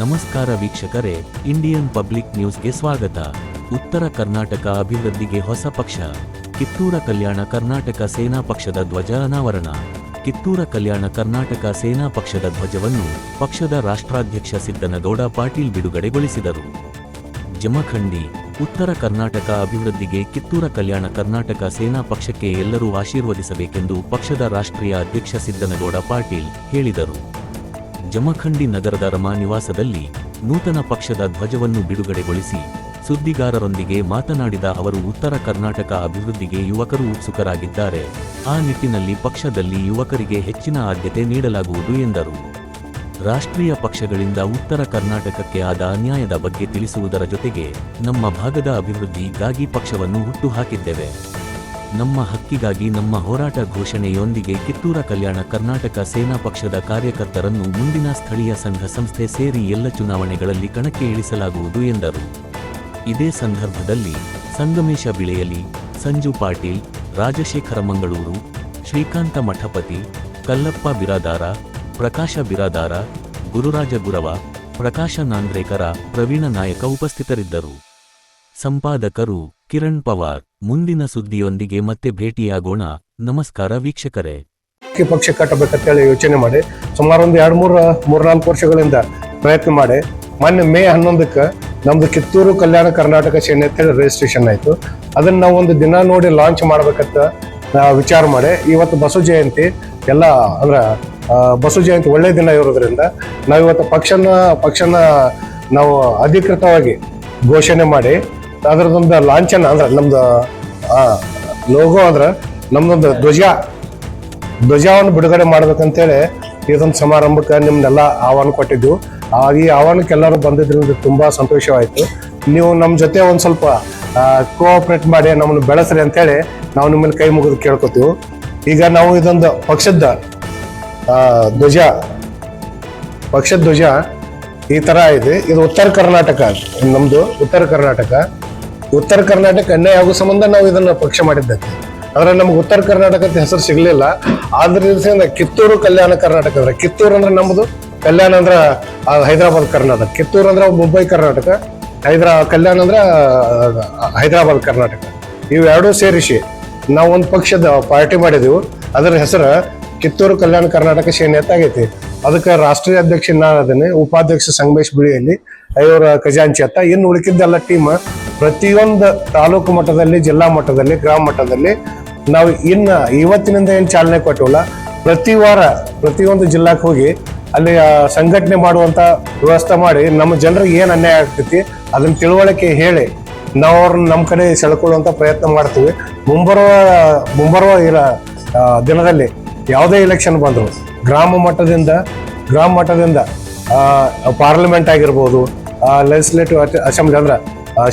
ನಮಸ್ಕಾರ ವೀಕ್ಷಕರೇ, Indian public ನ್ಯೂಸ್ಗೆ ಸ್ವಾಗತ. ಉತ್ತರ ಕರ್ನಾಟಕ ಅಭಿವೃದ್ಧಿಗೆ ಹೊಸ ಪಕ್ಷ. ಕಿತ್ತೂರ ಕಲ್ಯಾಣ ಕರ್ನಾಟಕ ಸೇನಾ ಪಕ್ಷದ ಧ್ವಜ ಅನಾವರಣ. ಕಿತ್ತೂರ ಕಲ್ಯಾಣ ಕರ್ನಾಟಕ ಸೇನಾ ಪಕ್ಷದ ಧ್ವಜವನ್ನು ಪಕ್ಷದ ರಾಷ್ಟ್ರಾಧ್ಯಕ್ಷ ಸಿದ್ದನಗೌಡ ಪಾಟೀಲ್ ಬಿಡುಗಡೆಗೊಳಿಸಿದರು. ಜಮಖಂಡಿ. ಉತ್ತರ ಕರ್ನಾಟಕ ಅಭಿವೃದ್ಧಿಗೆ ಕಿತ್ತೂರ ಕಲ್ಯಾಣ ಕರ್ನಾಟಕ ಸೇನಾ ಪಕ್ಷಕ್ಕೆ ಎಲ್ಲರೂ ಆಶೀರ್ವದಿಸಬೇಕೆಂದು ಪಕ್ಷದ ರಾಷ್ಟ್ರೀಯ ಅಧ್ಯಕ್ಷ ಸಿದ್ದನಗೌಡ ಪಾಟೀಲ್ ಹೇಳಿದರು. ಜಮಖಂಡಿ ನಗರದ ರಮಾ ನಿವಾಸದಲ್ಲಿ ನೂತನ ಪಕ್ಷದ ಧ್ವಜವನ್ನು ಬಿಡುಗಡೆಗೊಳಿಸಿ ಸುದ್ದಿಗಾರರೊಂದಿಗೆ ಮಾತನಾಡಿದ ಅವರು, ಉತ್ತರ ಕರ್ನಾಟಕ ಅಭಿವೃದ್ಧಿಗೆ ಯುವಕರು ಉತ್ಸುಕರಾಗಿದ್ದಾರೆ. ಆ ನಿಟ್ಟಿನಲ್ಲಿ ಪಕ್ಷದಲ್ಲಿ ಯುವಕರಿಗೆ ಹೆಚ್ಚಿನ ಆದ್ಯತೆ ನೀಡಲಾಗುವುದು ಎಂದರು. ರಾಷ್ಟ್ರೀಯ ಪಕ್ಷಗಳಿಂದ ಉತ್ತರ ಕರ್ನಾಟಕಕ್ಕೆ ಆದ ಅನ್ಯಾಯದ ಬಗ್ಗೆ ತಿಳಿಸುವುದರ ಜೊತೆಗೆ ನಮ್ಮ ಭಾಗದ ಅಭಿವೃದ್ಧಿಗಾಗಿ ಪಕ್ಷವನ್ನು ಹುಟ್ಟುಹಾಕಿದ್ದೇವೆ. ನಮ್ಮ ಹಕ್ಕಿಗಾಗಿ ನಮ್ಮ ಹೋರಾಟ ಘೋಷಣೆಯೊಂದಿಗೆ ಕಿತ್ತೂರ ಕಲ್ಯಾಣ ಕರ್ನಾಟಕ ಸೇನಾ ಪಕ್ಷದ ಕಾರ್ಯಕರ್ತರನ್ನು ಮುಂದಿನ ಸ್ಥಳೀಯ ಸಂಘ ಸಂಸ್ಥೆ ಸೇರಿ ಎಲ್ಲ ಚುನಾವಣೆಗಳಲ್ಲಿ ಕಣಕ್ಕೆ ಇಳಿಸಲಾಗುವುದು ಎಂದರು. ಇದೇ ಸಂದರ್ಭದಲ್ಲಿ ಸಂಗಮೇಶ ಬಿಳೆಯಲಿ, ಸಂಜು ಪಾಟೀಲ್, ರಾಜಶೇಖರ ಮಂಗಳೂರು, ಶ್ರೀಕಾಂತ ಮಠಪತಿ, ಕಲ್ಲಪ್ಪ ಬಿರಾದಾರ, ಪ್ರಕಾಶ ಬಿರಾದಾರ, ಗುರುರಾಜ ಗುರವ, ಪ್ರಕಾಶ ನಾಂದ್ರೇಕರ, ಪ್ರವೀಣ ನಾಯಕ ಉಪಸ್ಥಿತರಿದ್ದರು. ಸಂಪಾದಕರು ಕಿರಣ್ ಪವಾರ್. ಮುಂದಿನ ಸುದ್ದಿಯೊಂದಿಗೆ ಮತ್ತೆ ಭೇಟಿಯಾಗೋಣ. ನಮಸ್ಕಾರ ವೀಕ್ಷಕರೇ. ಪಕ್ಷ ಕಟ್ಟಬೇಕಂತೇಳಿ ಯೋಚನೆ ಮಾಡಿ ಸುಮಾರು ಒಂದು 2-3-4 ವರ್ಷಗಳಿಂದ ಪ್ರಯತ್ನ ಮಾಡಿ ಮೊನ್ನೆ ಮೇ 11ಕ್ಕೆ ನಮ್ದು ಕಿತ್ತೂರು ಕಲ್ಯಾಣ ಕರ್ನಾಟಕ ಸೇನೆ ಅಂತೇಳಿ ರಿಜಿಸ್ಟ್ರೇಷನ್ ಆಯ್ತು. ಅದನ್ನ ನಾವು ಒಂದು ದಿನ ನೋಡಿ ಲಾಂಚ್ ಮಾಡ್ಬೇಕಂತ ವಿಚಾರ ಮಾಡಿ ಇವತ್ತು ಬಸವ ಜಯಂತಿ ಎಲ್ಲ ಅಂದ್ರ ಬಸವ ಜಯಂತಿ ಒಳ್ಳೆ ದಿನ ಇರೋದ್ರಿಂದ ನಾವಿವತ್ತು ಪಕ್ಷನ ನಾವು ಅಧಿಕೃತವಾಗಿ ಘೋಷಣೆ ಮಾಡಿ ಅದರದೊಂದು ಲಾಂಛನ ಅಂದ್ರೆ ನಮ್ದು ಲೋಗೋ ಅಂದ್ರೆ ನಮ್ದೊಂದು ಧ್ವಜವನ್ನು ಬಿಡುಗಡೆ ಮಾಡ್ಬೇಕಂತೇಳಿ ಇದೊಂದು ಸಮಾರಂಭಕ್ಕೆ ನಿಮ್ನೆಲ್ಲ ಆಹ್ವಾನ ಕೊಟ್ಟಿದ್ವು. ಈ ಆಹ್ವಾನಕ್ಕೆ ಎಲ್ಲರೂ ಬಂದಿದ್ರಿಂದ ತುಂಬಾ ಸಂತೋಷವಾಯಿತು. ನೀವು ನಮ್ಮ ಜೊತೆ ಒಂದ್ ಸ್ವಲ್ಪ ಕೋಆಪರೇಟ್ ಮಾಡಿ ನಮ್ಮನ್ನು ಬೆಳೆಸ್ರಿ ಅಂತೇಳಿ ನಾವು ನಿಮ್ಮಲ್ಲಿ ಕೈ ಮುಗಿದು ಕೇಳ್ಕೊತೀವಿ. ಈಗ ನಾವು ಇದೊಂದು ಪಕ್ಷದ ಧ್ವಜ ಈ ತರ ಇದೆ. ಇದು ಉತ್ತರ ಕರ್ನಾಟಕ, ನಮ್ದು ಉತ್ತರ ಕರ್ನಾಟಕ ಅನ್ಯಾಯ ಆಗೋ ಸಂಬಂಧ ನಾವು ಇದನ್ನ ಪಕ್ಷ ಮಾಡಿದ್ದಕ್ಕೆ. ಆದ್ರೆ ನಮ್ಗೆ ಉತ್ತರ ಕರ್ನಾಟಕ ಅಂತ ಹೆಸರು ಸಿಗ್ಲಿಲ್ಲ. ಆದ್ರಿಂದ ಕಿತ್ತೂರು ಕಲ್ಯಾಣ ಕರ್ನಾಟಕ ಅಂದ್ರೆ ಕಿತ್ತೂರು ಅಂದ್ರೆ ನಮ್ದು, ಕಲ್ಯಾಣ ಅಂದ್ರ ಹೈದರಾಬಾದ್ ಕರ್ನಾಟಕ, ಕಿತ್ತೂರು ಅಂದ್ರೆ ಮುಂಬೈ ಕರ್ನಾಟಕ, ಕಲ್ಯಾಣ ಅಂದ್ರ ಹೈದರಾಬಾದ್ ಕರ್ನಾಟಕ. ಇವೆರಡೂ ಸೇರಿಸಿ ನಾವು ಒಂದು ಪಕ್ಷದ ಪಾರ್ಟಿ ಮಾಡಿದೆವು. ಅದರ ಹೆಸರು ಕಿತ್ತೂರು ಕಲ್ಯಾಣ ಕರ್ನಾಟಕ ಸೇನೆ ಅಂತ ಆಗೈತಿ. ಅದಕ್ಕೆ ರಾಷ್ಟ್ರೀಯ ಅಧ್ಯಕ್ಷ ನಾನು ಅದನ್ನೇ, ಉಪಾಧ್ಯಕ್ಷ ಸಂಗಮೇಶ್ ಬಿಳಿಯಲ್ಲಿ, ಐವರ ಖಜಾಂಚಿ ಅಂತ. ಇನ್ನು ಉಳಿಕಿದ್ದೆಲ್ಲ ಟೀಮ್ ಪ್ರತಿಯೊಂದು ತಾಲೂಕು ಮಟ್ಟದಲ್ಲಿ, ಜಿಲ್ಲಾ ಮಟ್ಟದಲ್ಲಿ, ಗ್ರಾಮ ಮಟ್ಟದಲ್ಲಿ ನಾವು ಇವತ್ತಿನಿಂದ ಏನು ಚಾಲನೆ ಕೊಟ್ಟಿವಲ್ಲ, ಪ್ರತಿ ವಾರ ಪ್ರತಿಯೊಂದು ಜಿಲ್ಲಾಕ್ಕೆ ಹೋಗಿ ಅಲ್ಲಿ ಸಂಘಟನೆ ಮಾಡುವಂತ ವ್ಯವಸ್ಥೆ ಮಾಡಿ ನಮ್ಮ ಜನರಿಗೆ ಏನು ಅನ್ಯಾಯ ಆಗ್ತೈತಿ ಅದನ್ನ ತಿಳುವಳಿಕೆ ಹೇಳಿ ನಾವು ಅವ್ರನ್ನ ನಮ್ಮ ಕಡೆ ಸೆಳ್ಕೊಳ್ಳುವಂತ ಪ್ರಯತ್ನ ಮಾಡ್ತೀವಿ. ಮುಂಬರುವ ದಿನದಲ್ಲಿ ಯಾವುದೇ ಎಲೆಕ್ಷನ್ ಬಂದ್ರು ಗ್ರಾಮ ಮಟ್ಟದಿಂದ ಪಾರ್ಲಿಮೆಂಟ್ ಆಗಿರ್ಬೋದು, ಲೆಜಿಸ್ಲೇಟಿವ್ ಅಸೆಂಬ್ಲಿ ಅಂದ್ರೆ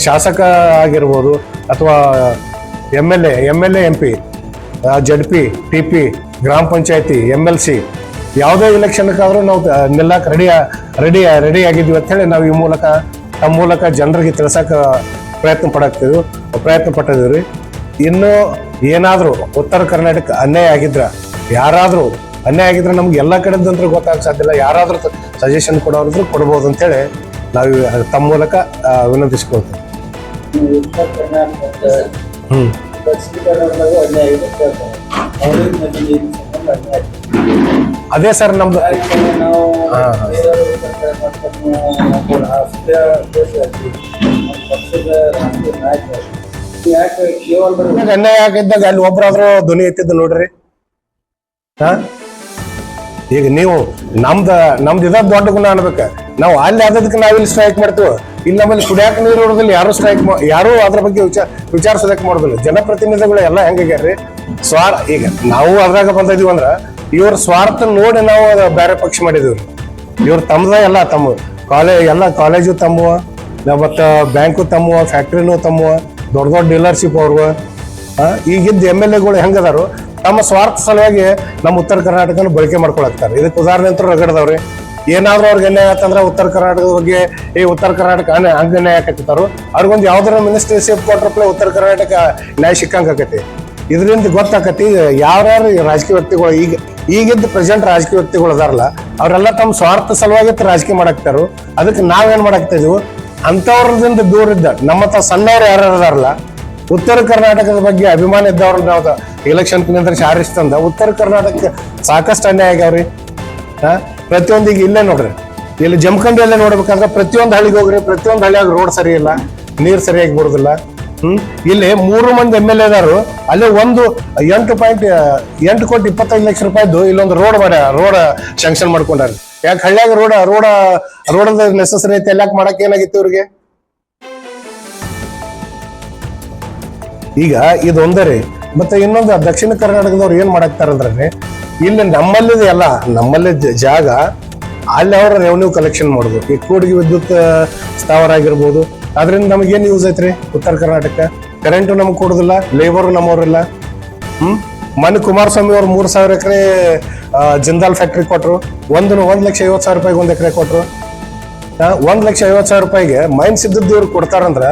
ಶಾಸಕ ಆಗಿರ್ಬೋದು, ಅಥವಾ M L A MP, ZP, TP, ಗ್ರಾಮ ಪಂಚಾಯತಿ, MLC, ಯಾವುದೇ ಎಲೆಕ್ಷನ್ಗಾದ್ರೂ ನಾವು ನಿಲ್ಲಕ್ಕೆ ರೆಡಿ ಆಗಿದ್ವಿ ಅಂತ ಹೇಳಿ ನಾವು ತಮ್ಮ ಮೂಲಕ ಜನರಿಗೆ ತಿಳ್ಸಕ ಪ್ರಯತ್ನ ಪಟ್ಟಿದ್ದೀವಿ. ಇನ್ನು ಏನಾದ್ರೂ ಉತ್ತರ ಕರ್ನಾಟಕ ಅನ್ಯಾಯ ಆಗಿದ್ರೆ ನಮ್ಗೆ ಎಲ್ಲ ಕಡೆದಂತ್ರ ಗೊತ್ತಾಗ ಸಾಧ್ಯ ಇಲ್ಲ. ಯಾರಾದ್ರೂ ಸಜೆಷನ್ ಕೊಡೋರಿದ್ರು ಕೊಡ್ಬೋದು ಅಂತೇಳಿ ನಾವು ತಮ್ಮ ಮೂಲಕ ವಿನಂತಿಸ್ಕೊಳ್ತೇವೆ. ಅದೇ ಸರ್ ನಮ್ದು ಅನ್ಯಾಯ ಆಗಿದ್ದಾಗ ಅಲ್ಲಿ ಒಬ್ರಾದ್ರೂ ಧ್ವನಿ ಎತ್ತಿದ್ದು ನೋಡ್ರಿ. ಈಗ ನೀವು ನಮ್ದು ಇದ ದೊಡ್ಡ ಗುಣ ಅನ್ಬೇಕ. ನಾವು ಅಲ್ಲಿ ಆದದಕ್ಕೆ ನಾವಿಲ್ಲಿ ಸ್ಟ್ರೈಕ್ ಮಾಡ್ತೀವಿ. ಇಲ್ಲಿ ನಮ್ಮಲ್ಲಿ ಕುಡಿಯಾಕ ನೀರು ಇರೋದಿಲ್ಲ, ಯಾರು ಅದ್ರ ಬಗ್ಗೆ ವಿಚಾರಿಸೋದಕ್ಕೆ ಮಾಡೋದಿಲ್ಲ. ಜನಪ್ರತಿನಿಧಿಗಳು ಎಲ್ಲ ಹೆಂಗಾಗ್ಯಾರ್ರಿ, ಈಗ ನಾವು ಅದ್ರಾಗ ಬಂದಿದೀವಿ ಅಂದ್ರ ಇವ್ರ ಸ್ವಾರ್ಥ ನೋಡಿ ನಾವು ಬೇರೆ ಪಕ್ಷ ಮಾಡಿದೀವ್ರಿ. ಇವ್ರು ಎಲ್ಲ ಎಲ್ಲ ಕಾಲೇಜು ತಮ್ಮವ, ಮತ್ತ ಬ್ಯಾಂಕು ತಮ್ಮವ, ಫ್ಯಾಕ್ಟ್ರಿನೂ ತಮ್ಮವ, ದೊಡ್ಡ ಡೀಲರ್ಶಿಪ್ ಅವ್ರವ. ಈಗಿದ್ದ MLAಗಳು ಹೆಂಗದಾರು ತಮ್ಮ ಸ್ವಾರ್ಥ ಸಲುವಾಗಿ ನಮ್ಮ ಉತ್ತರ ಕರ್ನಾಟಕನ ಬಳಕೆ ಮಾಡ್ಕೊಳಕ್ತಾರೆ. ಇದಕ್ಕೆ ಉದಾಹರಣೆ ಅಂತ ರಗಡದವ್ರಿ. ಏನಾದ್ರೂ ಅವ್ರಿಗೆ ಅನ್ಯಾಯ ಆತಂದ್ರೆ ಉತ್ತರ ಕರ್ನಾಟಕದ ಬಗ್ಗೆ ಉತ್ತರ ಕರ್ನಾಟಕ ಅನ್ಯಾಯ ಆಕತ್ತಿರ್ತಾರು. ಅವ್ರಿಗೊಂದು ಯಾವ್ದಾರ ಮಿನಿಸ್ಟ್ರಿಶಿಪ್ ಕೊಟ್ರಪ್ಲೆ ಉತ್ತರ ಕರ್ನಾಟಕ ನ್ಯಾಯ ಸಿಕ್ಕಂಗ ಆಕತಿ. ಇದರಿಂದ ಗೊತ್ತಾಕತಿ ಯಾರ್ಯಾರು ರಾಜಕೀಯ ವ್ಯಕ್ತಿಗಳು ಈಗ ಈಗಿದ್ದ ಪ್ರೆಸೆಂಟ್ ರಾಜಕೀಯ ವ್ಯಕ್ತಿಗಳು ಅದಾರಲ್ಲ ಅವರೆಲ್ಲ ತಮ್ಮ ಸ್ವಾರ್ಥ ಸಲುವಾಗಿ ರಾಜಕೀಯ ಮಾಡಾಕ್ತಾರು. ಅದಕ್ಕೆ ನಾವೇನ್ ಮಾಡಾಕ್ತಾ ಇದೀವಿ, ಅಂತವ್ರದಿಂದ ದೂರ ಇದ್ದ ನಮ್ಮ ಸಣ್ಣವ್ರು ಯಾರು ಅದಾರಲ್ಲ, ಉತ್ತರ ಕರ್ನಾಟಕದ ಬಗ್ಗೆ ಅಭಿಮಾನ ಇದ್ದವ್ರು ನಾವು ಎಲೆಕ್ಷನ್ ನಿಂದ್ರಿಸಿ ಆರಿಸ್ತಂದ ಉತ್ತರ ಕರ್ನಾಟಕಕ್ಕೆ ಸಾಕಷ್ಟು ಅನ್ಯಾಯ ಆಗ್ಯಾವ್ರಿ. ಪ್ರತಿಯೊಂದು ಈಗ ಇಲ್ಲೇ ನೋಡ್ರಿ, ಇಲ್ಲಿ ಜಮಖಂಡಿಯಲ್ಲೇ ನೋಡ್ಬೇಕಾದ್ರೆ ಪ್ರತಿಯೊಂದು ಹಳ್ಳಿಗೆ ಹೋಗ್ರಿ, ಪ್ರತಿಯೊಂದು ಹಳ್ಳಿಯಾಗ ರೋಡ್ ಸರಿ ಇಲ್ಲ, ನೀರ್ ಸರಿಯಾಗಿ ಬಿಡುದಿಲ್ಲ. ಇಲ್ಲಿ 3 ಮಂದಿ MLA ಅದಾರು, ಅಲ್ಲಿ ಒಂದು 8.8 ಕೋಟಿ 25 ಲಕ್ಷ ರೂಪಾಯಿದ್ದು ಇಲ್ಲೊಂದು ರೋಡ್ ಶಾಂಕ್ಷನ್ ಮಾಡ್ಕೊಂಡಾರ. ಯಾಕೆ ಹಳ್ಳಿಯಾಗ ರೋಡದ ನೆಸಸರಿ ಐತೆ, ಎಲ್ಲಾಕ್ ಮಾಡಕ್ ಏನಾಗಿತ್ತು ಇವ್ರಿಗೆ? ಈಗ ಇದೊಂದೇ ರೀ. ಮತ್ತೆ ಇನ್ನೊಂದು ದಕ್ಷಿಣ ಕರ್ನಾಟಕದವ್ರು ಏನ್ ಮಾಡಾಕ್ತಾರಂದ್ರೆ, ಇಲ್ಲಿ ನಮ್ಮಲ್ಲಿ ಜಾಗ ಅಲ್ಲಿ ಅವ್ರ ರೆವೆನ್ಯೂ ಕಲೆಕ್ಷನ್ ಮಾಡುದು. ಈ ಕೂಡಿಗೆ ವಿದ್ಯುತ್ ಸ್ಥಾವರ ಆಗಿರ್ಬೋದು, ಅದರಿಂದ ನಮಗೇನು ಯೂಸ್ ಐತ್ರಿ? ಉತ್ತರ ಕರ್ನಾಟಕ ಕರೆಂಟು ನಮ್ಗೆ ಕೊಡುದಿಲ್ಲ, ಲೇಬರ್ ನಮ್ಮವ್ರಿಲ್ಲ. ಮೊನ್ನೆ ಕುಮಾರಸ್ವಾಮಿ ಅವ್ರು 3,000 ಎಕರೆ ಜಿಂದಾಲ್ ಫ್ಯಾಕ್ಟ್ರಿ ಕೊಟ್ರು. 1,50,000 ರೂಪಾಯಿಗೆ 1 ಎಕರೆ ಕೊಟ್ರು. 1,50,000 ರೂಪಾಯಿಗೆ ಮೈನ್ಸ್ ಇದ್ದದ್ದು ಇವ್ರು ಕೊಡ್ತಾರಂದ್ರ,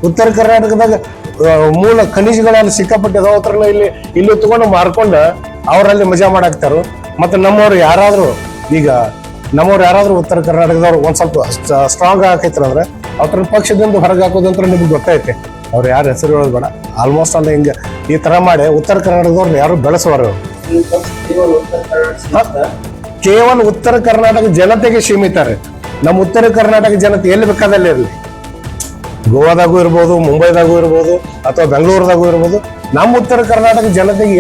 ಉತ್ತರ ಕರ್ನಾಟಕದಾಗ ಮೂಲ ಖನಿಜಗಳಲ್ಲಿ ಸಿಕ್ಕಾಪಟ್ಟೆ ಅದಾವತ್ರಲ್ಲ, ಇಲ್ಲಿ ತಗೊಂಡು ಮಾರ್ಕೊಂಡು ಅವರಲ್ಲಿ ಮಜಾ ಮಾಡಾಕ್ತಾರು. ಮತ್ತೆ ನಮ್ಮವ್ರು ಯಾರಾದ್ರೂ ಉತ್ತರ ಕರ್ನಾಟಕದವ್ರು ಒಂದ್ ಸ್ವಲ್ಪ ಸ್ಟ್ರಾಂಗ್ ಆಕೈತ್ರ ಅಂದ್ರೆ ಅವ್ರ ಪಕ್ಷದಿಂದ ಹೊರಗೆ ಹಾಕೋದಂತ ನಿಮ್ಗೆ ಗೊತ್ತೈತೆ. ಅವ್ರು ಯಾರು ಹೆಸರು ಹೇಳೋದು ಬೇಡ. ಆಲ್ಮೋಸ್ಟ್ ಅಲ್ಲಿ ಹಿಂಗ ಈ ತರ ಮಾಡಿ ಉತ್ತರ ಕರ್ನಾಟಕದವ್ರನ್ನ ಯಾರು ಬೆಳೆಸುವರು. ಕೇವಲ ಉತ್ತರ ಕರ್ನಾಟಕ ಜನತೆಗೆ ಸೀಮಿತ ರೀ. ನಮ್ಮ ಉತ್ತರ ಕರ್ನಾಟಕ ಜನತೆ ಎಲ್ಲಿ ಬೇಕಾದಲ್ಲಿ ಇರಲಿ, ಗೋವಾದಾಗೂ ಇರ್ಬೋದು, ಮುಂಬೈದಾಗೂ ಇರ್ಬೋದು, ಅಥವಾ ಬೆಂಗಳೂರದಾಗೂ ಇರ್ಬೋದು, ನಮ್ಮ ಉತ್ತರ ಕರ್ನಾಟಕ ಜನತೆಗೆ